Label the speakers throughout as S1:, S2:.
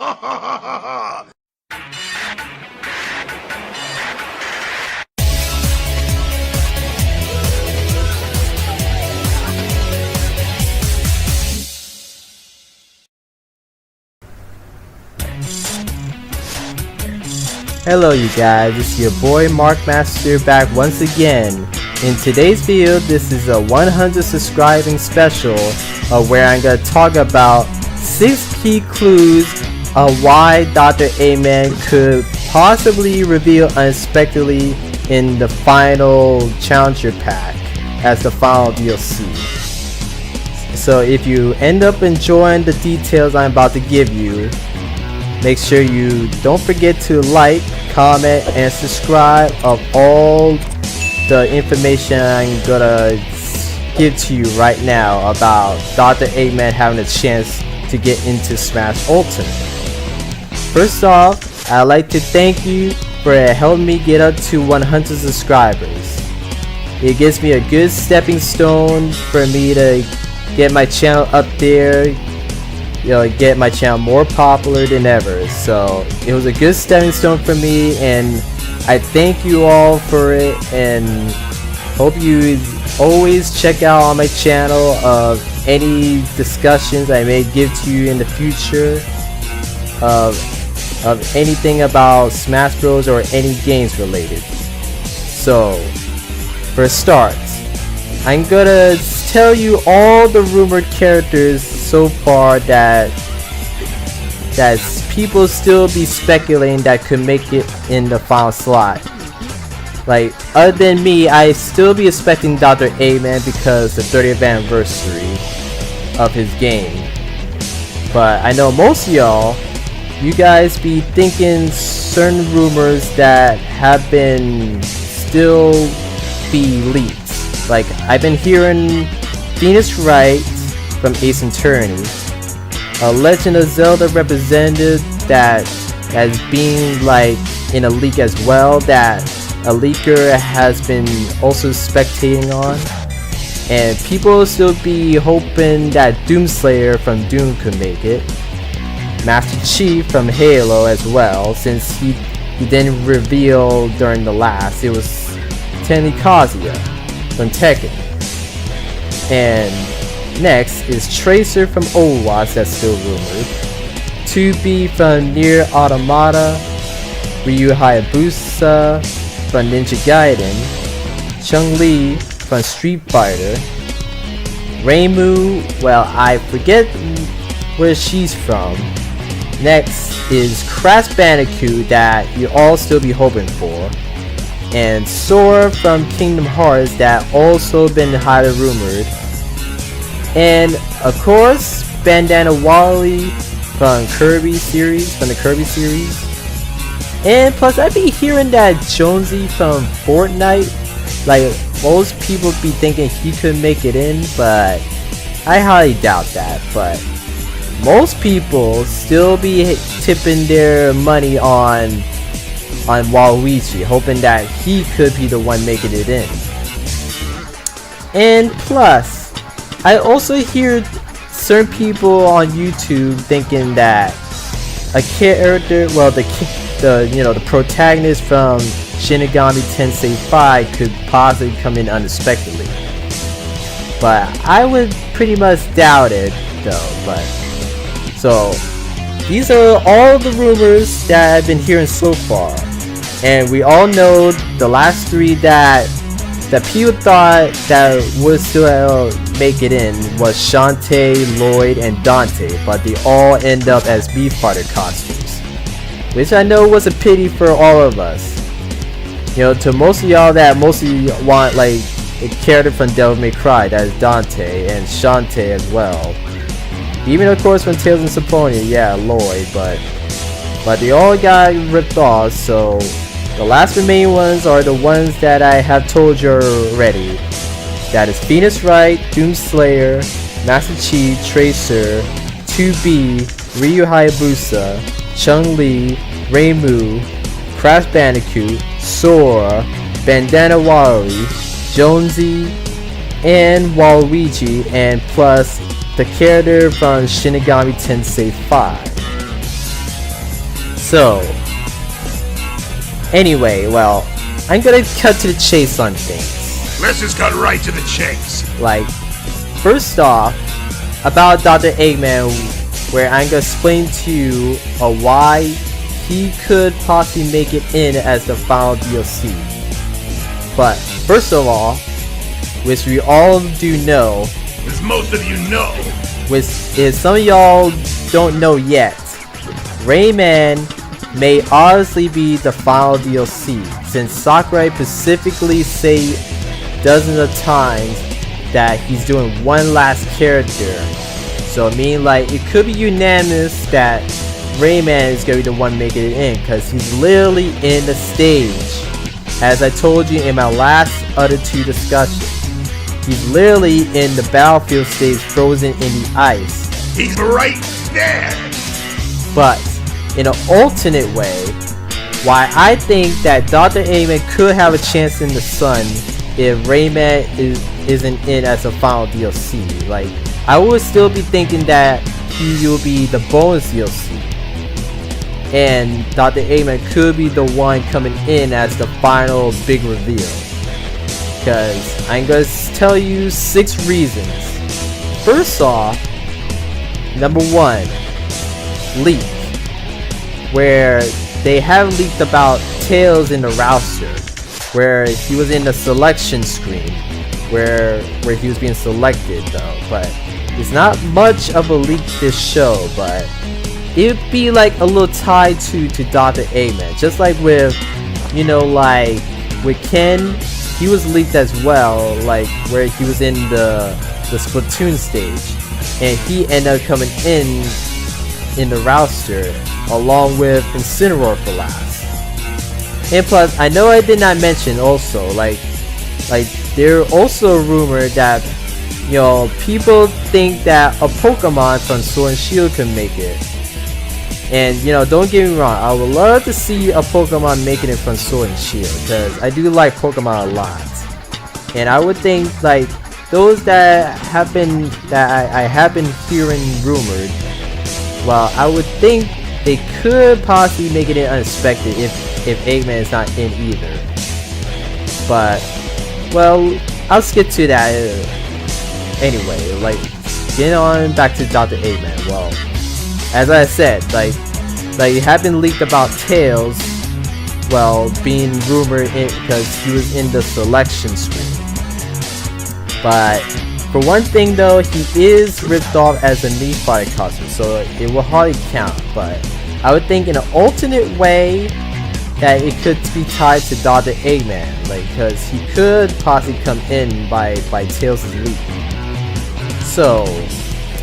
S1: Hello you guys, it's your boy Mark Master back once again. In today's video, this is a 100 subscribing special where I'm going to talk about 6 key clues of why Dr. Eggman could possibly reveal unexpectedly in the final Challenger Pack as the final DLC. So if you end up enjoying the details I'm about to give you, make sure you don't forget to like, comment, and subscribe of all the information I'm gonna give to you right now about Dr. Eggman having a chance to get into Smash Ultimate. First off, I'd like to thank you for helping me get up to 100 subscribers. It gives me a good stepping stone for me to get my channel up there, get my channel more popular than ever. So it was a good stepping stone for me, and I thank you all for it, and hope you always check out on my channel of any discussions I may give to you in the future of anything about Smash Bros or any games related. So for a start, I'm gonna tell you all the rumored characters so far that people still be speculating that could make it in the final slot. Like, other than me, I still be expecting Dr. Eggman because the 30th anniversary of his game. But I know most of y'all, you guys be thinking certain rumors that have been still be leaked. Like, I've been hearing Phoenix Wright from Ace Attorney, a Legend of Zelda representative that has been like in a leak as well, that a leaker has been also spectating on, and people still be hoping that Doomslayer from Doom could make it, Master Chief from Halo as well, since he didn't reveal during the last. It was Tenny Kazuya from Tekken. And next is Tracer from Overwatch, that's still rumored, 2B from Nier Automata, Ryu Hayabusa from Ninja Gaiden, Chun-Li from Street Fighter, Reimu, well, I forget where she's from. Next is Crash Bandicoot that you all still be hoping for, and Sora from Kingdom Hearts that also been highly rumored, and of course Bandana Wally from the Kirby series, and plus I be hearing that Jonesy from Fortnite, like most people be thinking he could make it in, but I highly doubt that. But most people still be tipping their money on Waluigi, hoping that he could be the one making it in. And plus, I also hear certain people on YouTube thinking that a character, well, the protagonist from Shin Megami Tensei 5 could possibly come in unexpectedly. But I would pretty much doubt it though. But so these are all the rumors that I've been hearing so far. And we all know the last 3 that people thought that would still make it in was Shantae, Lloyd, and Dante, but they all end up as Beef Fighter costumes, which I know was a pity for all of us. To most of y'all that mostly want like a character from Devil May Cry, that is Dante, and Shantae as well. Even of course from Tales of Symphonia, yeah, Lloyd, but they all got ripped off. So the last remaining ones are the ones that I have told you already. That is Phoenix Wright, Doomslayer, Master Chief, Tracer, 2B, Ryu Hayabusa, Chun-Li, Reimu, Crash Bandicoot, Sora, Bandana Wally, Jonesy, and Waluigi, and plus the character from Shin Megami Tensei 5. So, anyway, well, I'm gonna cut to the chase on things.
S2: Let's just cut right to the chase.
S1: Like, first off, about Dr. Eggman, where I'm gonna explain to you why he could possibly make it in as the final DLC. But first of all, which we all do know,
S2: as most of you know,
S1: which is some of y'all don't know yet, Rayman may honestly be the final DLC, since Sakurai specifically say dozens of times that he's doing one last character. So I mean, like, it could be unanimous that Rayman is gonna be the one making it in, because he's literally in the stage. As I told you in my last other two discussions, he's literally in the battlefield stage, frozen in the ice.
S2: He's right there!
S1: But in an alternate way, why I think that Dr. Eggman could have a chance in the sun if Rayman isn't in as a final DLC. Like, I would still be thinking that he will be the bonus DLC, and Dr. Eggman could be the one coming in as the final big reveal. Because I'm gonna tell you 6 reasons. First off, number 1, leak, where they have leaked about Tails in the roster, where he was in the selection screen, where he was being selected though. But it's not much of a leak this show, but it'd be like a little tied to Dr. Eggman, just like with, you know, like with Ken, he was leaked as well, like where he was in the Splatoon stage, and he ended up coming in the roster along with Incineroar for last. And plus, I know I did not mention also, like there also a rumor that, you know, people think that a Pokemon from Sword and Shield can make it. And, you know, don't get me wrong, I would love to see a Pokemon making it from Sword and Shield, because I do like Pokemon a lot. And I would think, like, those that I have been hearing rumored, well, I would think they could possibly make it in unexpected if Eggman is not in either. But, well, I'll skip to that. Anyway, like, getting on back to Dr. Eggman. Well, as I said, like it had been leaked about Tails, well, being rumored because he was in the selection screen. But for one thing though, he is ripped off as a Mii Fighter costume, so it will hardly count. But I would think in an alternate way that it could be tied to Dr. Eggman, like, because he could possibly come in by Tails' leak. So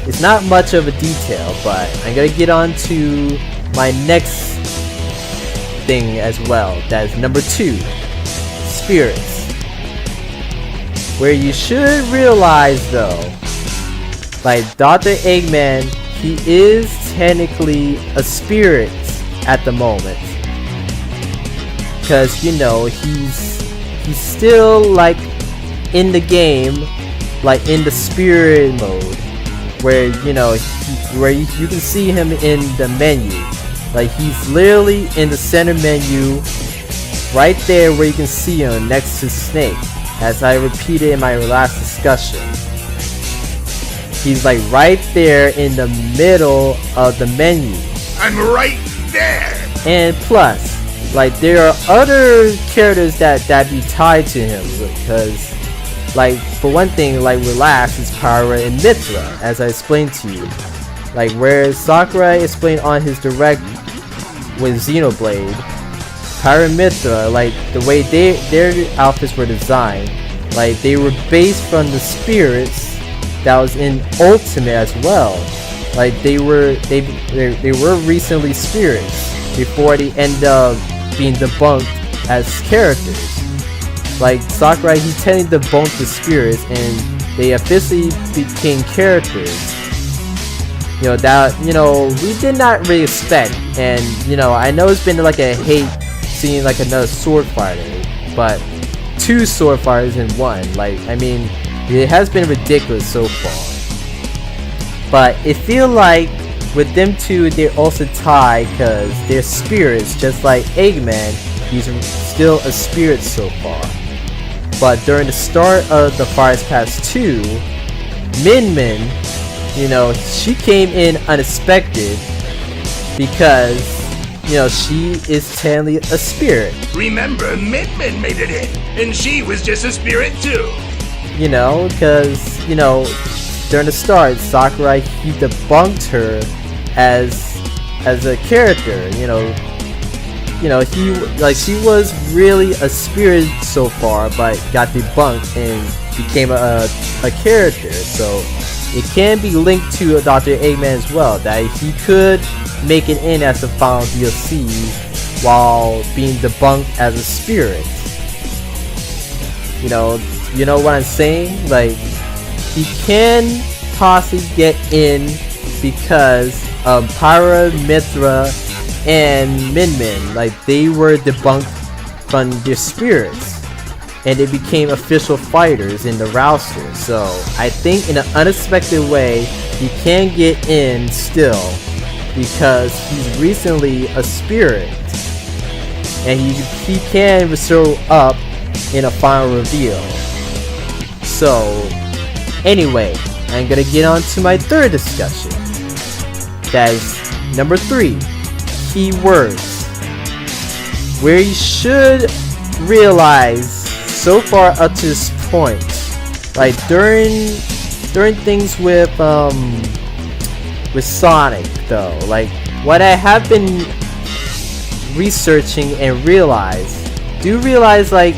S1: it's not much of a detail, but I'm gonna get on to my next thing as well. That is number 2, spirits. Where you should realize though, like Dr. Eggman, he is technically a spirit at the moment. Because, you know, he's still like in the game, like in the spirit mode, where, you know, where you can see him in the menu. Like, he's literally in the center menu, right there where you can see him next to Snake, as I repeated in my last discussion. He's like right there in the middle of the menu.
S2: I'm right there!
S1: And plus, like, there are other characters that be tied to him, because, like, for one thing, like with last is Pyra and Mithra, as I explained to you. Like, where Sakurai explained on his direct with Xenoblade, Pyra and Mithra, like, the way their outfits were designed, like, they were based from the spirits that was in Ultimate as well. Like, they were recently spirits before they end up being debunked as characters. Like, Sakurai, he technically debunked the spirits and they officially became characters. You know, that, you know, we did not really expect. And, you know, I know it's been like a hate seeing like another sword fighter, but 2 sword fighters in 1. Like, I mean, it has been ridiculous so far. But it feels like with them two, they're also tied because they're spirits, just like Eggman. He's still a spirit so far. But during the start of the Fires Past 2, Min, she came in unexpected because, she is technically a spirit.
S2: Remember, Min made it in, and she was just a spirit too.
S1: Because, during the start, Sakurai, he debunked her as a character, she was really a spirit so far, but got debunked and became a character. So it can be linked to Dr. Eggman as well, that he could make it in as the final DLC while being debunked as a spirit. You know what I'm saying? Like, he can possibly get in because Pyra, Mithra, and Min, like, they were debunked from their spirits, and they became official fighters in the roster. So I think in an unexpected way, he can get in still because he's recently a spirit, and he can show up in a final reveal. So anyway, I'm gonna get on to my third discussion. That is number 3, keywords. Where you should realize so far up to this point, like during things with Sonic though, like what I have been researching and realize like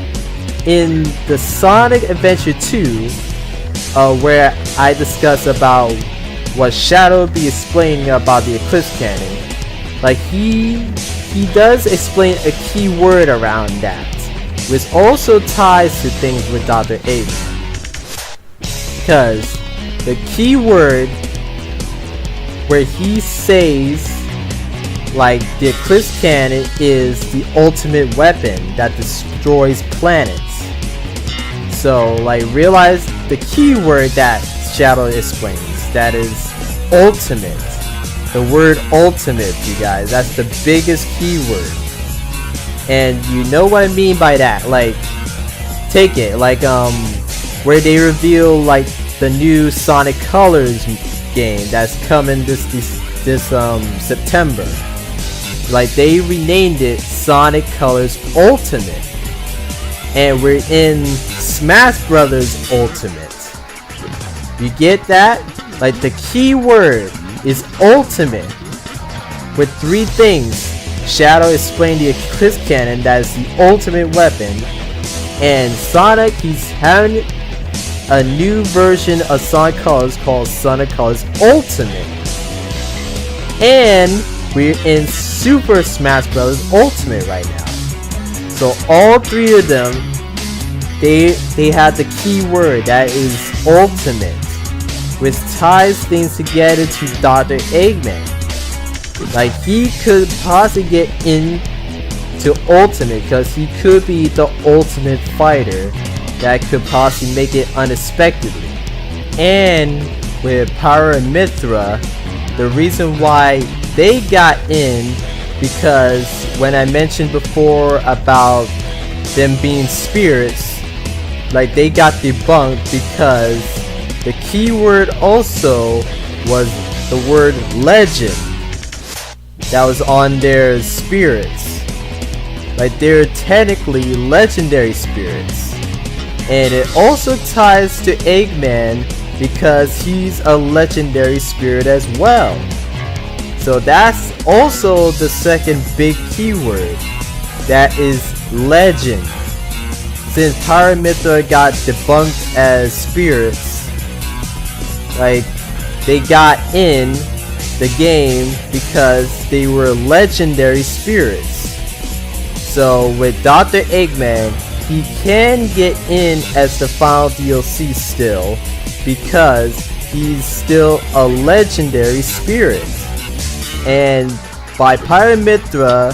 S1: in the Sonic Adventure 2, where I discuss about what Shadow will be explaining about the Eclipse Cannon, like he does explain a key word around that, which also ties to things with Dr. Eggman, because the key word where he says like the Eclipse Cannon is the ultimate weapon that destroys planets. So like realize the key word that Shadow explains, that is ultimate. The word ultimate, you guys, that's the biggest keyword. And you know what I mean by that. Like, take it, like where they reveal like the new Sonic Colors game that's coming this September. Like, they renamed it Sonic Colors Ultimate, and we're in Smash Brothers Ultimate. You get that? Like, the key word is ultimate, with 3 things. Shadow explained the Eclipse Cannon, that is the ultimate weapon, and Sonic, he's having a new version of Sonic Colors called Sonic Colors Ultimate, and we're in Super Smash Bros. Ultimate right now. So all 3 of them, they have the key word that is ultimate, which ties things together to Dr. Eggman. Like, he could possibly get into ultimate because he could be the ultimate fighter that could possibly make it unexpectedly. And with Pyra and Mithra, the reason why they got in, because when I mentioned before about them being spirits, like, they got debunked because the keyword also was the word legend that was on their spirits. Like, they're technically legendary spirits. And it also ties to Eggman because he's a legendary spirit as well. So that's also the second big keyword, that is legend. Since Pyra and Mithra got debunked as spirits, like, they got in the game because they were legendary spirits. So with Dr. Eggman, he can get in as the final DLC still, because he's still a legendary spirit. And by Pyra and Mithra,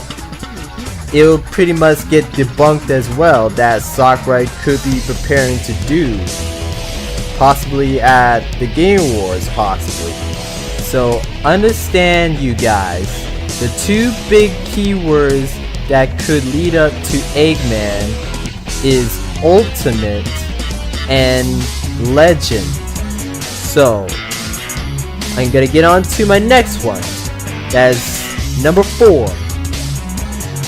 S1: it'll pretty much get debunked as well, that Sakurai could be preparing to do, possibly at the Game Awards, possibly. So understand, you guys, the two big keywords that could lead up to Eggman is ultimate and legend. So I'm gonna get on to my next one. That's number 4.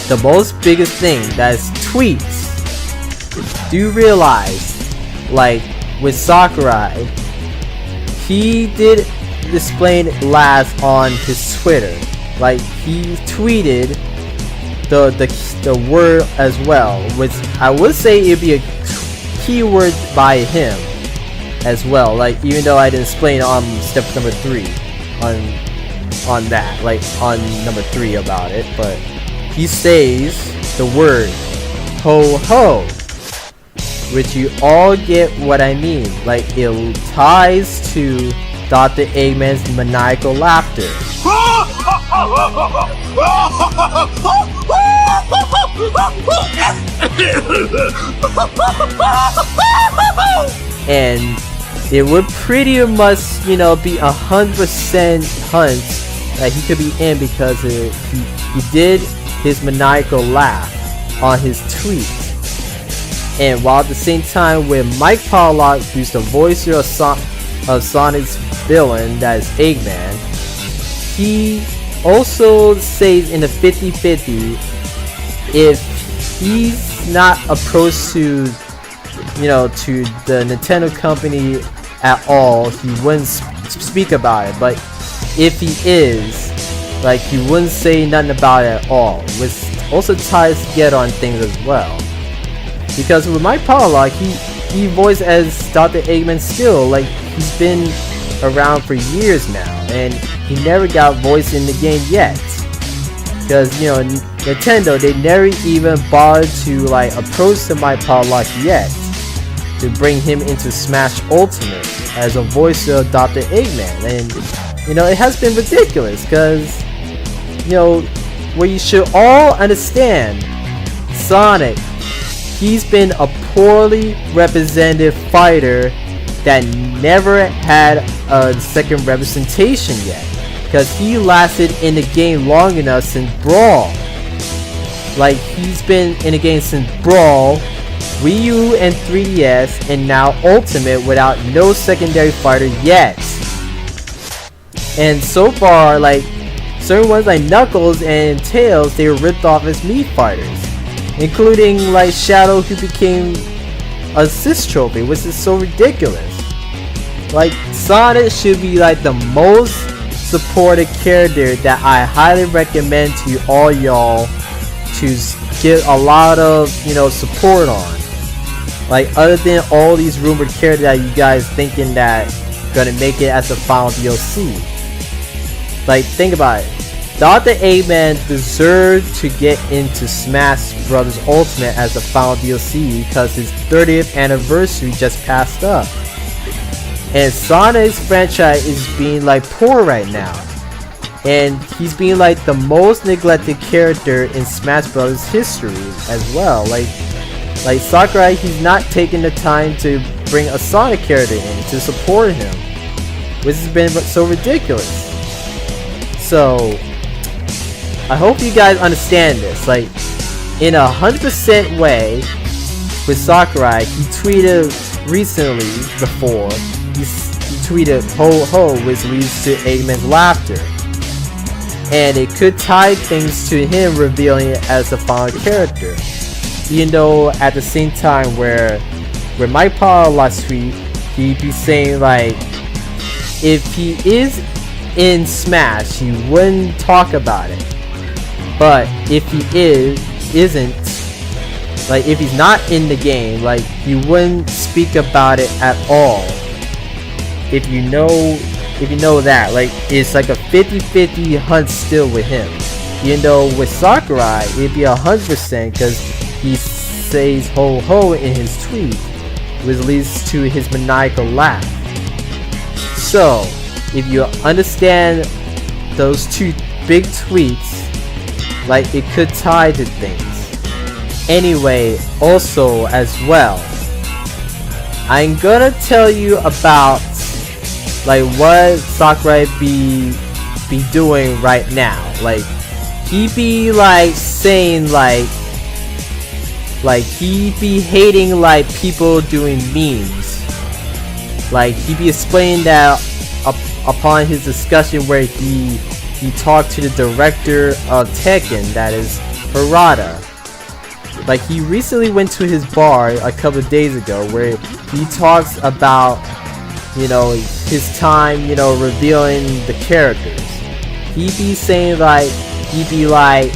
S1: The most biggest thing, that's tweets. Do realize, like with Sakurai, he did explain last on his Twitter. Like he tweeted the word as well, which I would say it'd be a keyword by him as well. Like even though I didn't explain on step number 3 on that, like on number 3 about it, but he says the word ho ho, which you all get what I mean. Like it ties to Dr. Eggman's maniacal laughter. And it would pretty much, you know, be 100% hunch that he could be in because he did his maniacal laugh on his tweet. And while at the same time with Mike Pollock, who's the voice of Sonic's villain, that is Eggman, he also says in the 50-50, if he's not approached to, you know, to the Nintendo company at all, he wouldn't speak about it. But if he is, like, he wouldn't say nothing about it at all, which also ties together on things as well. Because with Mike Pollock, he voiced as Dr. Eggman still, like he's been around for years now, and he never got voiced in the game yet. Because, you know, Nintendo, they never even bothered to like approach the Mike Pollock yet to bring him into Smash Ultimate as a voice of Dr. Eggman. And, you know, it has been ridiculous because, you know, what you should all understand, Sonic, he's been a poorly represented fighter that never had a second representation yet, because he lasted in the game long enough since Brawl. Like, he's been in the game since Brawl, Wii U and 3DS, and now Ultimate without no secondary fighter yet. And so far, like, certain ones like Knuckles and Tails, they were ripped off as Mii fighters, including like Shadow, who became a assist trophy, which is so ridiculous. Like, Sonic should be like the most supported character that I highly recommend to all y'all to get a lot of, you know, support on. Like, other than all these rumored characters that you guys thinking that gonna make it as the final DLC. Like, think about it. Dr. Eggman deserved to get into Smash Bros. Ultimate as the final DLC because his 30th anniversary just passed up. And Sonic's franchise is being like poor right now. And he's being like the most neglected character in Smash Bros. History as well. Like Sakurai, he's not taking the time to bring a Sonic character in to support him, which has been so ridiculous. So I hope you guys understand this. Like, in 100% way, with Sakurai, he tweeted recently before, he tweeted ho ho, which leads to Eggman's laughter. And it could tie things to him revealing it as the final character. Even though at the same time where Mike Pollock's tweet, he'd be saying like, if he is in Smash, he wouldn't talk about it. But if he isn't, like if he's not in the game, like he wouldn't speak about it at all. If you know that, like it's like a 50-50 hunt still with him. Even though with Sakurai, it'd be 100% because he says ho ho in his tweet, which leads to his maniacal laugh. So, if you understand those two big tweets, like it could tie to things. Anyway, also as well, I'm gonna tell you about like what Sakurai be doing right now. Like he be like saying like he be hating like people doing memes. Like he be explaining that upon his discussion where he talked to the director of Tekken, that is Harada. Like he recently went to his bar a couple of days ago where he talks about, you know, his time, you know, revealing the characters. He be saying like he be like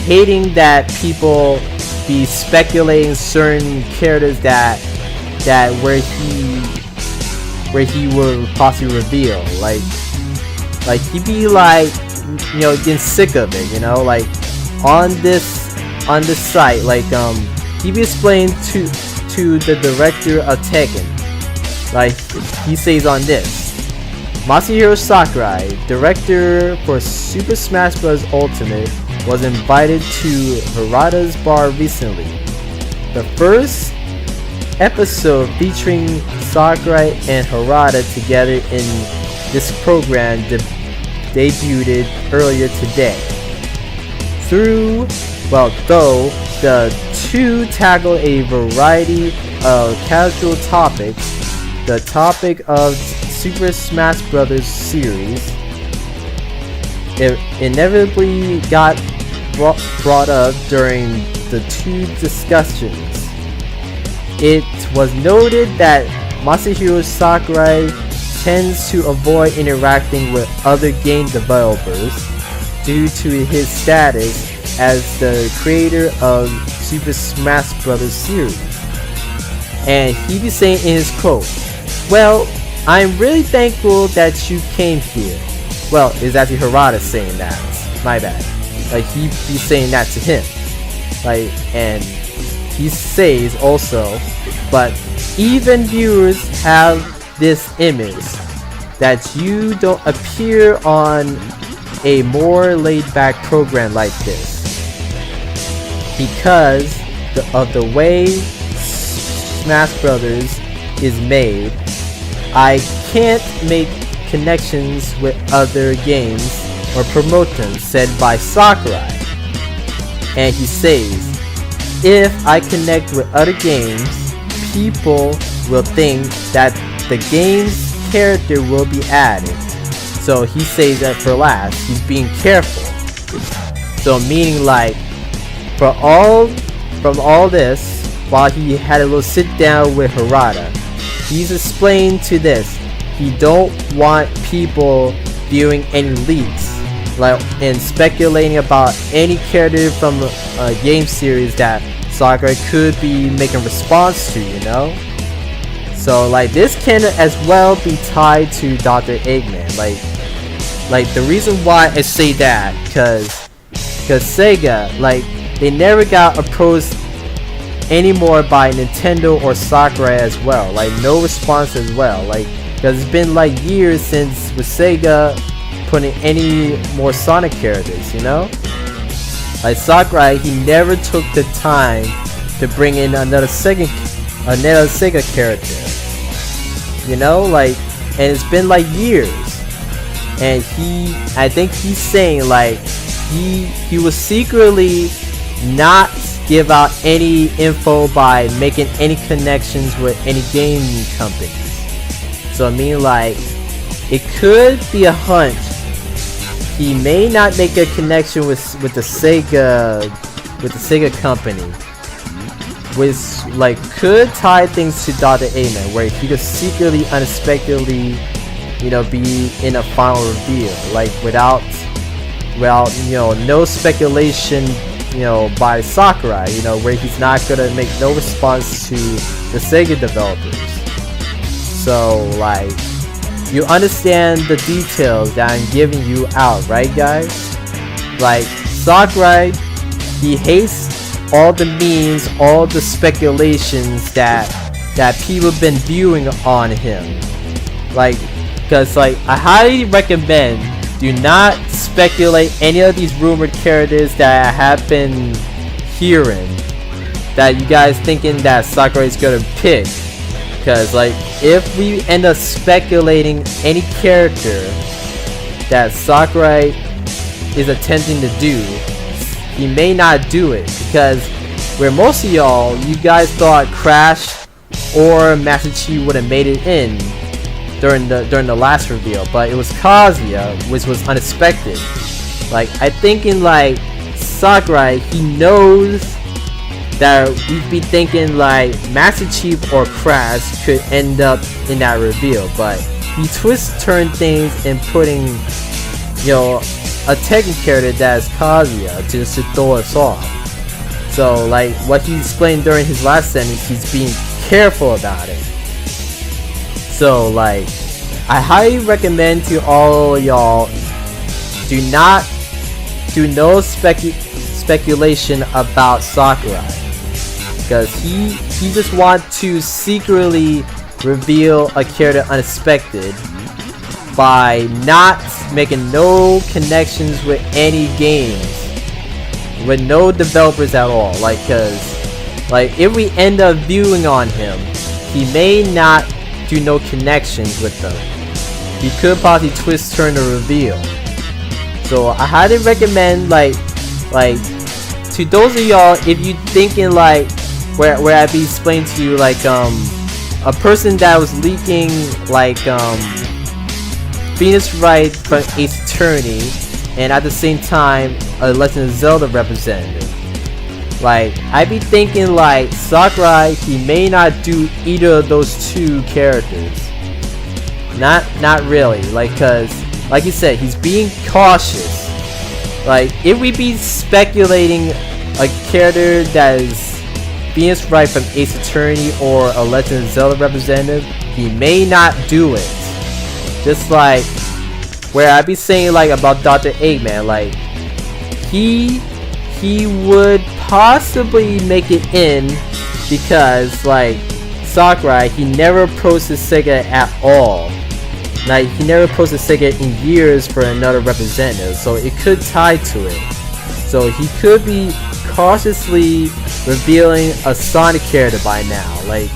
S1: hating that people be speculating certain characters that where he will possibly reveal. Like he be like, you know, getting sick of it, you know, like on this site, like he be explaining to the director of Tekken. Like he says on this, Masahiro Sakurai, director for Super Smash Bros. Ultimate, was invited to Harada's bar recently. The first episode featuring Sakurai and Harada together in this program debuted earlier today. Though the two tackle a variety of casual topics, the topic of Super Smash Bros. Series inevitably got brought up during the two discussions. It was noted that Masahiro Sakurai tends to avoid interacting with other game developers due to his status as the creator of Super Smash Bros. Series. And he be saying in his quote, "Well, I'm really thankful that you came here." Well, it's actually Harada saying that. My bad. Like he be saying that to him. Like, and he says also, but even viewers have this image that you don't appear on a more laid-back program like this because of the way Smash Brothers is made. I can't make connections with other games or promote them, said by Sakurai. And he says, if I connect with other games, people will think that the game's character will be added. So he says that for last, he's being careful. So meaning like, from all this, while he had a little sit down with Harada, he's explained to this, he don't want people viewing any leaks, like, and speculating about any character from a game series that Sakurai could be making response to, you know? So like this can as well be tied to Dr. Eggman. Like the reason why I say that, cause Sega, like, they never got approached anymore by Nintendo or Sakurai as well. Like no response as well. Like, cause it's been like years since with Sega putting any more Sonic characters, you know? Like Sakurai, he never took the time to bring in another Sega character. You know, like, and it's been like years. And I think he's saying like he was secretly not give out any info by making any connections with any game companies. So I mean, like, it could be a hunch. He may not make a connection with the Sega company, which like could tie things to Dr. Eggman, where he could secretly, unexpectedly, you know, be in a final reveal, like without you know, no speculation, you know, by Sakurai, you know, where he's not gonna make no response to the Sega developers. So like, you understand the details that I'm giving you out, right guys? Like Sakurai, he hates all the memes, all the speculations that people been viewing on him. Like, cause like I highly recommend, do not speculate any of these rumored characters that I have been hearing that you guys thinking that Sakurai is gonna pick. Because like if we end up speculating any character that Sakurai is attempting to do, he may not do it, because where most of y'all, you guys thought Crash or Master Chief would have made it in during the last reveal, but it was Kazuya, which was unexpected. Like I think in like Sakurai, he knows that we'd be thinking like Master Chief or Crash could end up in that reveal, but he turned things and putting, you know, a Tekken character that's Kazuya just to throw us off. So like what he explained during his last sentence, he's being careful about it. So like I highly recommend to all y'all, do no speculation about Sakurai, because he just wants to secretly reveal a character unexpected by not making no connections with any games, with no developers at all. Like, cause like if we end up viewing on him, he may not do no connections with them. He could possibly twist turn the reveal. So I highly recommend like to those of y'all, if you thinking like where I be explaining to you like a person that was leaking like Phoenix Wright from Ace Attorney, and at the same time a Legend of Zelda representative. Like I be thinking like Sakurai, he may not do either of those two characters. Not really, like, cause like you said, he's being cautious. Like if we be speculating a character that is Phoenix Wright from Ace Attorney or a Legend of Zelda representative, he may not do it. Just like where I be saying like about Dr. Eggman, like he would possibly make it in, because like Sakurai, he never approached Sega at all. Like he never approached Sega in years for another representative, so it could tie to it. So he could be cautiously revealing a Sonic character by now, like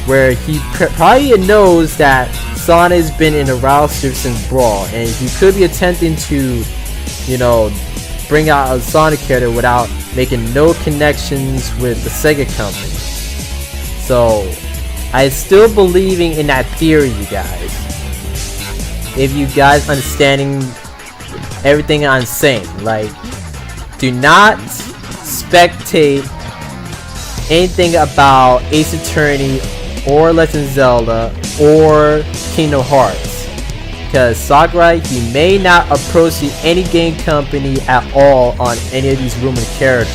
S1: where he probably knows that Sonic has been in the roster since Brawl, and he could be attempting to, you know, bring out a Sonic character without making no connections with the Sega company. So I still believing in that theory, you guys. If you guys understanding everything I'm saying, like, do not spectate anything about Ace Attorney or Legend of Zelda or Kingdom Hearts, because Sakurai, he may not approach any game company at all on any of these rumored characters.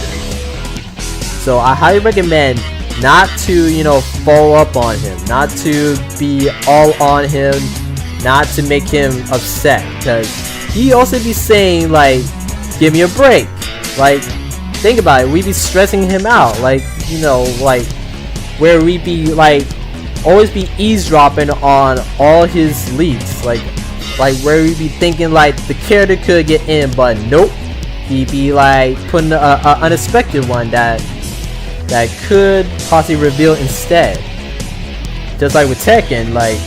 S1: So I highly recommend not to, you know, follow up on him, not to be all on him, not to make him upset, because he also be saying like, give me a break. Like, think about it, we be stressing him out, like, you know, like where we be like always be eavesdropping on all his leaks, like where we be thinking like the character could get in, but nope, he be like putting a unexpected one that could possibly reveal instead. Just like with Tekken, like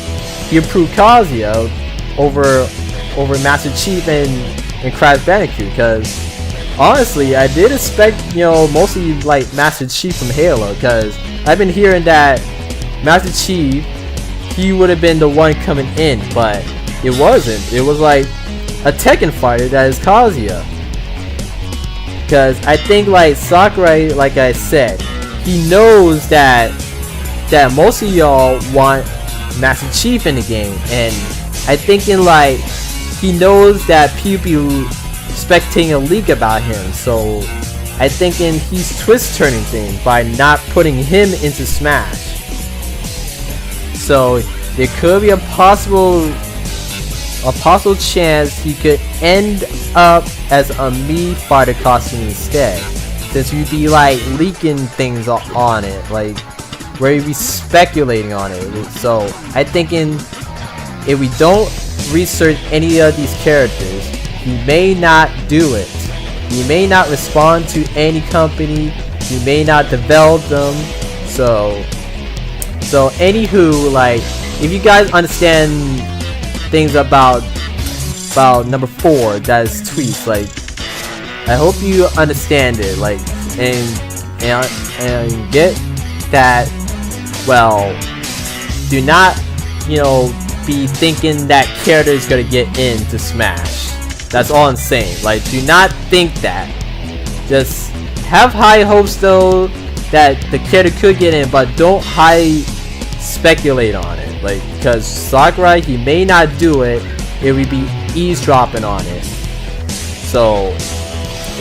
S1: he approved Kazuya over Master Chief and Crash Bandicoot, because honestly I did expect, you know, mostly like Master Chief from Halo, because I've been hearing that Master Chief, he would have been the one coming in, but it wasn't. It was like a Tekken fighter that is Kazuya. Because I think like Sakurai, like I said, he knows that most of y'all want Master Chief in the game, and I think in like he knows that people be expecting a leak about him, so I think he's twist turning things by not putting him into Smash. So there could be a possible chance he could end up as a Mii fighter costume instead, since you'd be like leaking things on it, like where you'd be speculating on it. So I think if we don't research any of these characters, he may not do it. He may not respond to any company. He may not develop them. So So anywho, like, if you guys understand things about number 4, that is tweets, like, I hope you understand it, like, and get that. Well, do not, be thinking that character is gonna get into Smash. That's all I'm saying. Like, do not think that. Just have high hopes though that the character could get in, but don't high speculate on it. Like, because Sakurai, he may not do it. It would be eavesdropping on it. So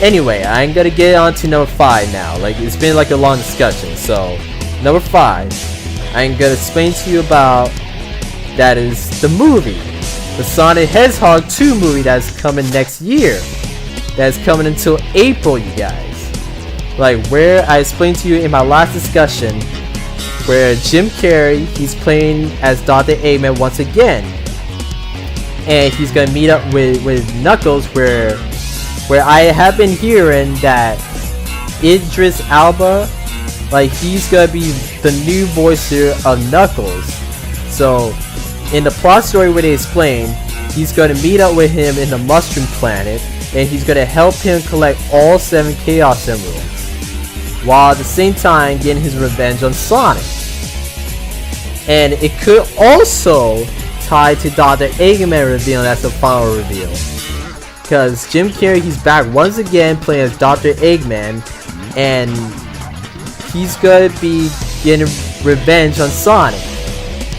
S1: anyway, I'm gonna get on to number 5 now. Like, it's been like a long discussion. So number 5, I'm gonna explain to you about that is the movie, the Sonic Hedgehog 2 movie that's coming next year. That's coming until April, you guys. Like, where I explained to you in my last discussion, where Jim Carrey, he's playing as Dr. Eggman once again, and he's gonna meet up with Knuckles, where I have been hearing that Idris Elba, like, he's gonna be the new voicer of Knuckles. So in the plot story where they explain, he's gonna meet up with him in the Mushroom Planet, and he's gonna help him collect all 7 Chaos Emeralds, while at the same time getting his revenge on Sonic. And it could also tie to Dr. Eggman reveal. That's the final reveal, because Jim Carrey, he's back once again playing as Dr. Eggman, and he's gonna be getting revenge on Sonic.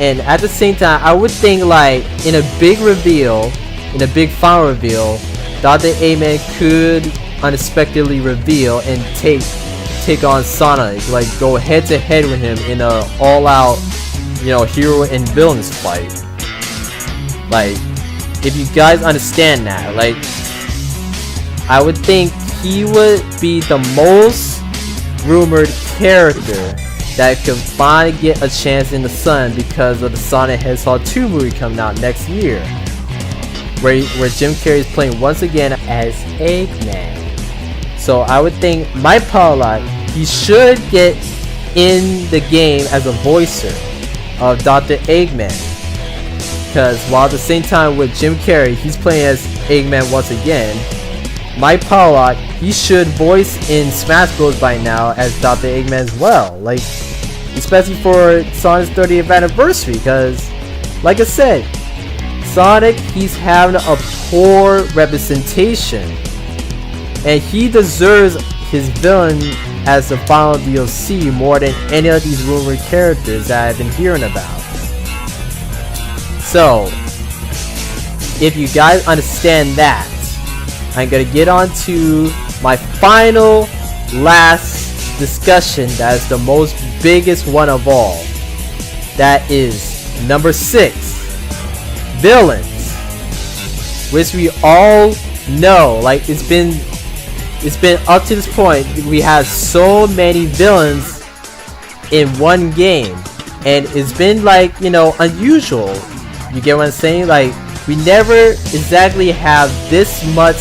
S1: And at the same time, I would think, like, in a big reveal, in a big final reveal, Dr. Eggman could unexpectedly reveal and take on Sonic, like, go head to head with him in a all-out, hero and villains fight. Like, if you guys understand that, like, I would think he would be the most rumored character that could finally get a chance in the sun because of the Sonic Hedgehog 2 movie coming out next year, where Jim Carrey is playing once again as Eggman. So I would think Mike Pollock, he should get in the game as a voicer of Dr. Eggman, because while at the same time with Jim Carrey, he's playing as Eggman once again, Mike Pollock, he should voice in Smash Bros. By now as Dr. Eggman as well, like, especially for Sonic's 30th anniversary, because, like I said, Sonic, he's having a poor representation, and he deserves his villain as the final DLC more than any of these rumored characters that I've been hearing about. So, if you guys understand that, I'm gonna get on to my final, last discussion that is the most biggest one of all. That is number 6, villains, which we all know, like, it's been up to this point, we have so many villains in one game, and it's been, like, unusual. You get what I'm saying? Like, we never exactly have this much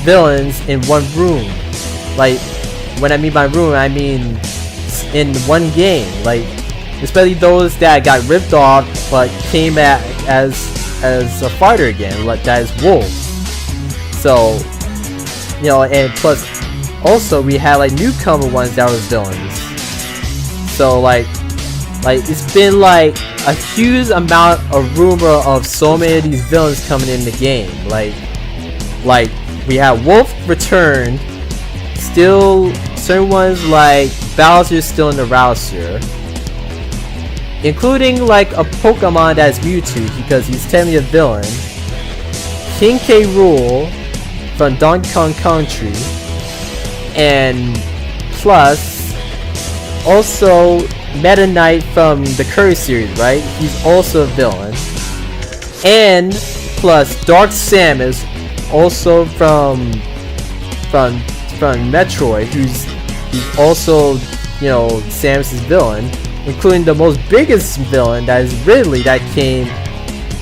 S1: villains in one room. Like, when I mean by room, I mean in one game. Like, especially those that got ripped off but came back as a fighter again, like that is Wolf. So, and plus also we had, like, newcomer ones that were villains. So like it's been, like, a huge amount of rumor of so many of these villains coming in the game. Like we have Wolf returned, still certain ones like Bowser still in the roster, including, like, a Pokemon that's Mewtwo because he's technically a villain, King K. Rool from Donkey Kong Country, and plus also Meta Knight from the Curry series, right? He's also a villain. And plus Dark Samus, also from Metroid, who's also, Samus's villain, including the most biggest villain, that is Ridley, that came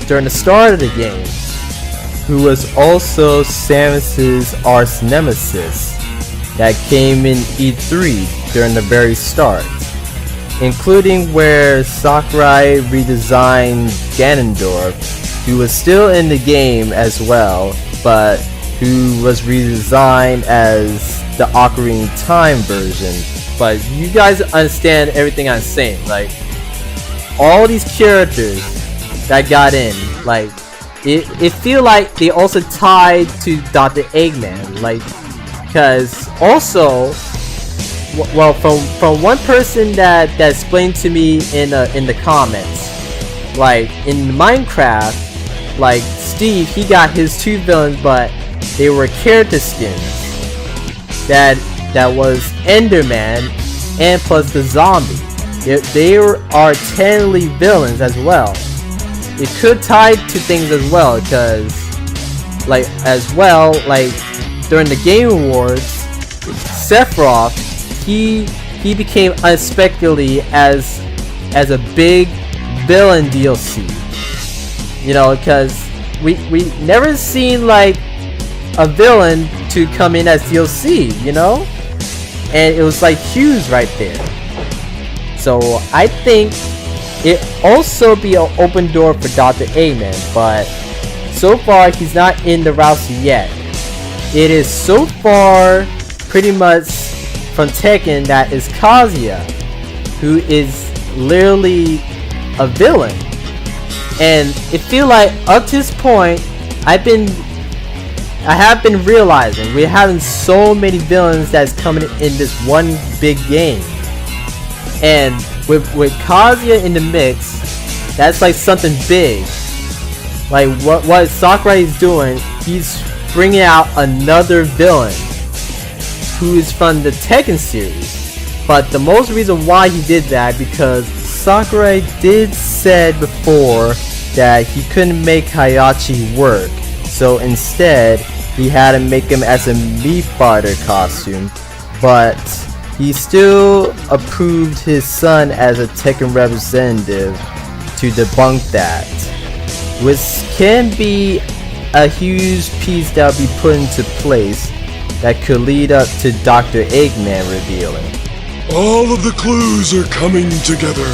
S1: during the start of the game, who was also Samus's arch nemesis that came in E3 during the very start. including where Sakurai redesigned Ganondorf, who was still in the game as well, but who was redesigned as the Ocarina of Time version. But you guys understand everything I'm saying. Like, all these characters that got in, like, it feel like they also tied to Dr. Eggman, like, because also, well, from one person that explained to me in the comments, like in Minecraft, like Steve, he got his 2 villains, but they were character skins. That was Enderman and plus the zombie. They are technically villains as well. It could tie to things as well, because like during the Game Awards, Sephiroth, he became unexpectedly as a big villain DLC. You know, because we never seen like a villain to come in as DLC, you know, and it was like huge right there. So I think it also be an open door for Dr. Eggman, but so far he's not in the roster yet. It is so far pretty much from Tekken that is Kazuya, who is literally a villain. And it feel like up to this point, I have been realizing we're having so many villains that's coming in this one big game. And with Kazuya in the mix, that's like something big. Like what Sakurai is doing, he's bringing out another villain who is from the Tekken series. But the most reason why he did that, because Sakurai did said before that he couldn't make Hayachi work, so instead he had to make him as a Mii Fighter costume, but he still approved his son as a Tekken representative to debunk that, which can be a huge piece that will be put into place that could lead up to Dr. Eggman revealing.
S3: All of the clues are coming together.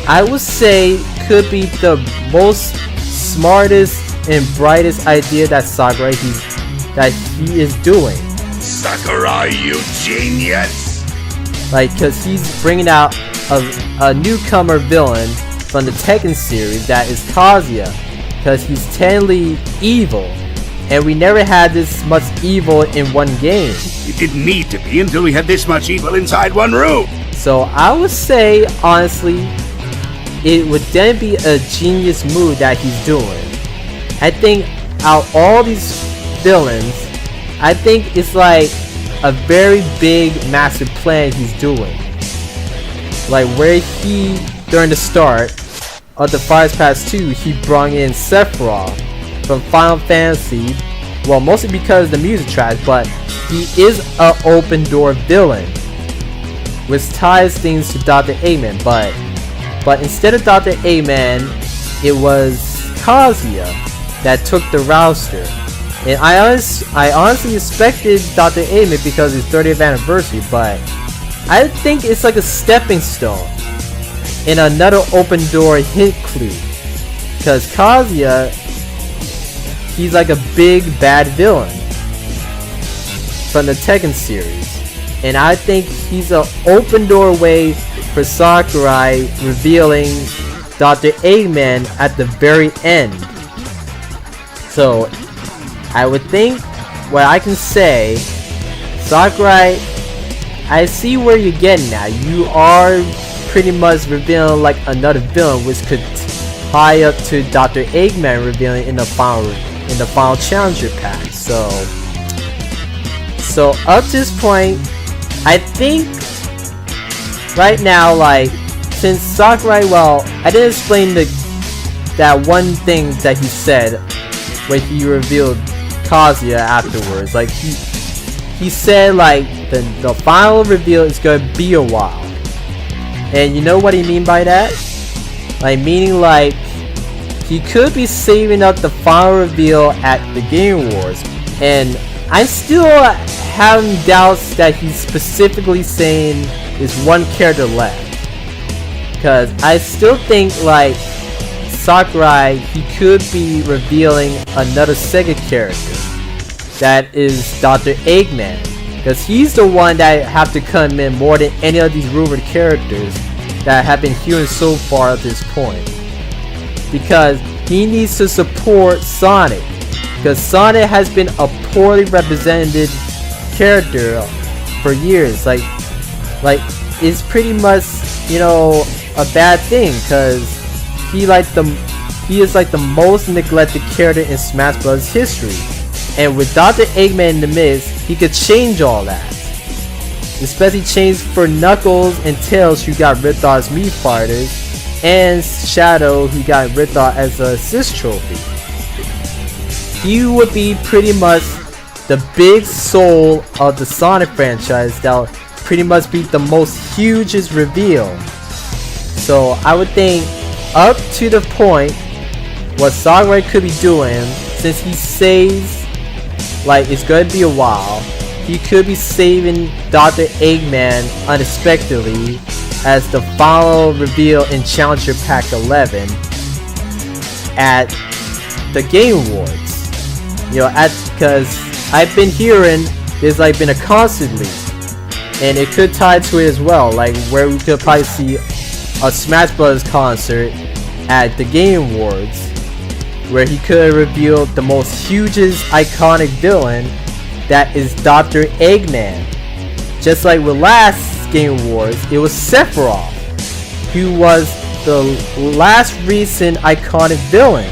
S1: I would say could be the most smartest and brightest idea that Sakurai he is doing.
S2: Sakurai, you genius!
S1: Like, cause he's bringing out a newcomer villain from the Tekken series that is Kazuya, cause he's technically evil, and we never had this much evil in one game.
S2: It didn't need to be until we had this much evil inside one room.
S1: So I would say, honestly, it would then be a genius move that he's doing. I think out of all these villains, I think it's like a very big master plan he's doing. Like where he, during the start of the Fire Pass 2, he brought in Sephiroth from Final Fantasy, well, mostly because of the music track, but he is an open door villain, which ties things to Dr. Eggman, but instead of Dr. Eggman, it was Kazuya that took the roster. And I honestly expected Dr. Eggman because it's 30th anniversary, but I think it's like a stepping stone in another open door hint clue. Because Kazuya, he's like a big bad villain from the Tekken series. And I think he's an open door way for Sakurai revealing Dr. Eggman at the very end. So I would think what I can say, Sakurai, I see where you're getting at. You are pretty much revealing like another villain, which could tie up to Dr. Eggman revealing in the final challenger pack. So up to this point, I think right now, like, since Sakurai, well, I didn't explain that one thing that he said when he revealed Kazuya afterwards. Like he said like the final reveal is gonna be a while, and you know what he mean by that? Like meaning like he could be saving up the final reveal at the Game Awards, and I'm still having doubts that he's specifically saying there's one character left. Because I still think like Sakurai, he could be revealing another Sega character that is Dr. Eggman, because he's the one that have to come in more than any of these rumored characters that have been hearing so far at this point, because he needs to support Sonic, because Sonic has been a poorly represented character for years. Like it's pretty much, you know, a bad thing, because he is like the most neglected character in Smash Bros. History. And with Dr. Eggman in the mix, he could change all that. Especially change for Knuckles and Tails, who got ripped off as Mii Fighters, and Shadow, who got ripped off as a assist trophy. He would be pretty much the big soul of the Sonic franchise that would pretty much be the most hugest reveal. So I would think up to the point what Sakurai could be doing, since he says like it's going to be a while, he could be saving Dr. Eggman unexpectedly as the final reveal in Challenger Pack 11 at the Game Awards. You know, because I've been hearing there's like been a concert leak, and it could tie to it as well, like where we could probably see a Smash Bros. Concert at the Game Awards, where he could reveal the most hugest iconic villain, that is Dr. Eggman. Just like with last Game Awards, it was Sephiroth, who was the last recent iconic villain.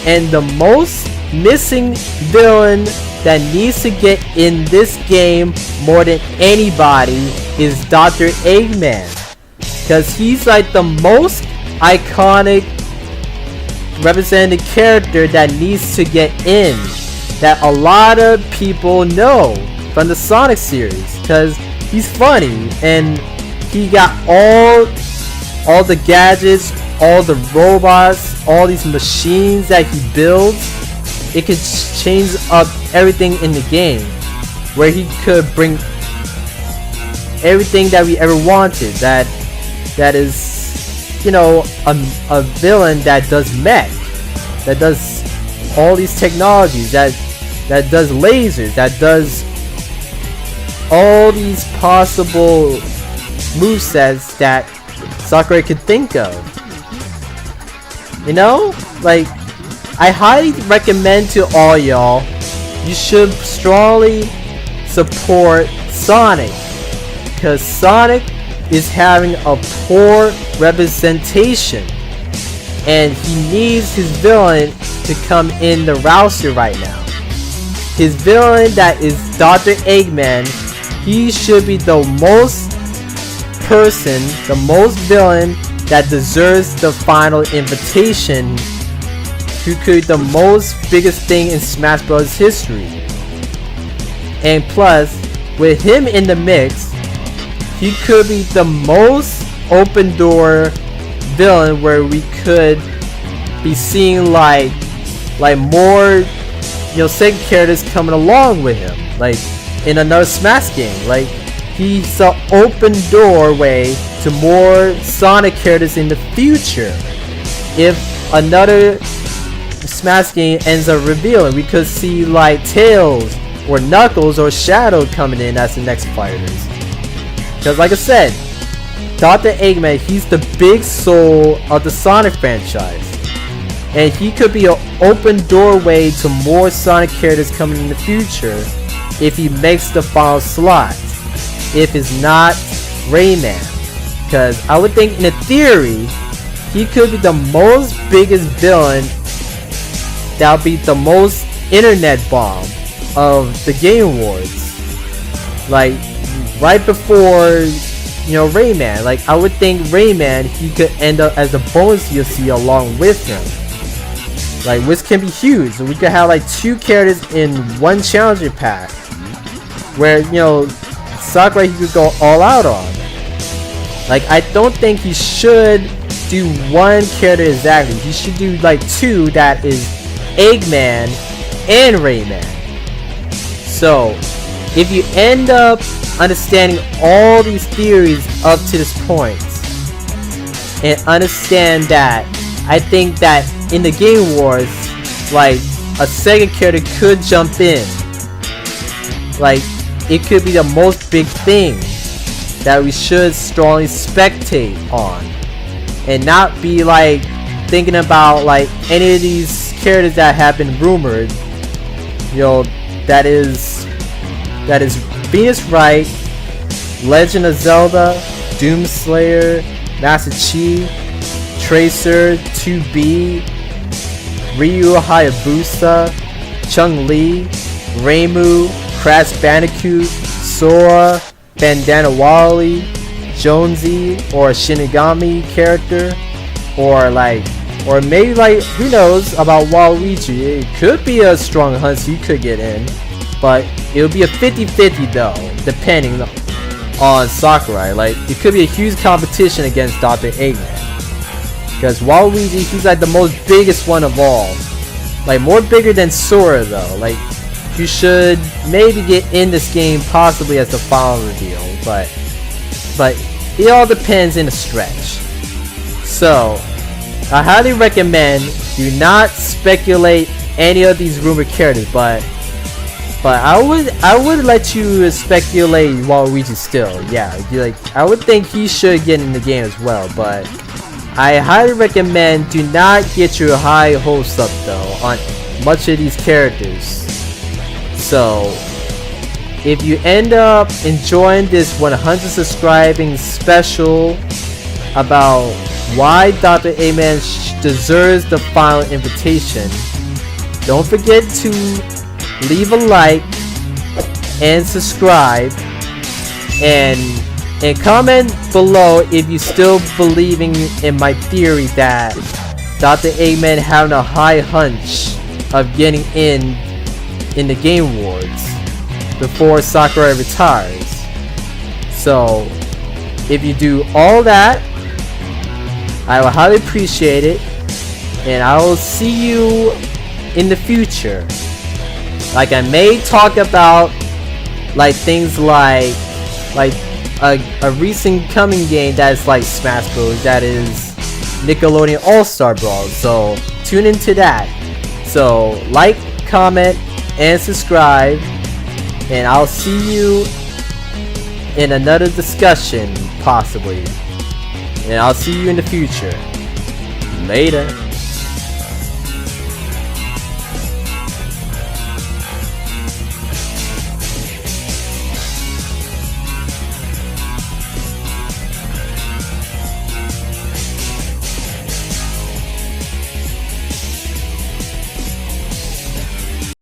S1: And the most missing villain that needs to get in this game more than anybody is Dr. Eggman. Because he's like the most iconic represented character that needs to get in, that a lot of people know from the Sonic series, because he's funny and he got all the gadgets, all the robots, all these machines that he builds. It could change up everything in the game, where he could bring everything that we ever wanted, that is, you know, a villain that does mech, that does all these technologies, that does lasers, that does all these possible movesets that Sakurai could think of. You know, like, I highly recommend to all y'all, you should strongly support Sonic, because Sonic is having a poor representation, and he needs his villain to come in the roster right now. His villain, that is Dr. Eggman, he should be the most villain that deserves the final invitation, who could the most biggest thing in Smash Bros. History. And plus, with him in the mix, he could be the most open door villain, where we could be seeing like more, you know, Sega characters coming along with him, like in another Smash game. Like, he's an open doorway to more Sonic characters in the future. If another Smash game ends up revealing, we could see like Tails or Knuckles or Shadow coming in as the next fighters. Because like I said, Dr. Eggman, he's the big soul of the Sonic franchise, and he could be an open doorway to more Sonic characters coming in the future if he makes the final slot, if it's not Rayman. Because I would think, in a theory, he could be the most biggest villain that would be the most internet bomb of the Game Awards, like right before, you know, Rayman. Like, I would think Rayman, he could end up as a bonus DLC along with him, like, which can be huge. So we could have like 2 characters in one challenger pack, where, you know, Sakurai, he could go all out on. Like, I don't think he should do 1 character exactly. He should do like 2, that is Eggman and Rayman. So if you end up understanding all these theories up to this point, and understand that I think that in the Game Wars, like, a second character could jump in. Like, it could be the most big thing that we should strongly spectate on, and not be like thinking about like any of these characters that have been rumored. You know, that is Venus Wright, Legend of Zelda, Doomslayer, Master Chief, Tracer, 2B, Ryu Hayabusa, Chun-Li, Reimu, Crash Bandicoot, Sora, Bandana Wally, Jonesy, or a Shinigami character, or maybe like, who knows about Waluigi. It could be a strong hunt, so you could get in, but it'll be a 50-50 though, depending on Sakurai. Like, it could be a huge competition against Dr. Eggman, because Waluigi, he's like the most biggest one of all, like more bigger than Sora though. Like, you should maybe get in this game possibly as the final reveal, but it all depends in a stretch. So I highly recommend do not speculate any of these rumored characters, but I would let you speculate Waluigi still. Yeah, I would think he should get in the game as well, but I highly recommend do not get your high hopes up though on much of these characters. So if you end up enjoying this 100 subscribing special about why Dr. Eggman deserves the final invitation, don't forget to leave a like and subscribe, and comment below if you still believing in my theory that Dr. Eggman having a high hunch of getting in the Game Awards before Sakurai retires. So if you do all that, I will highly appreciate it, and I will see you in the future. Like, I may talk about like things like a recent coming game that is like Smash Bros, that is Nickelodeon All-Star Brawl, so tune into that. So like, comment, and subscribe, and I'll see you in another discussion possibly, and I'll see you in the future. Later.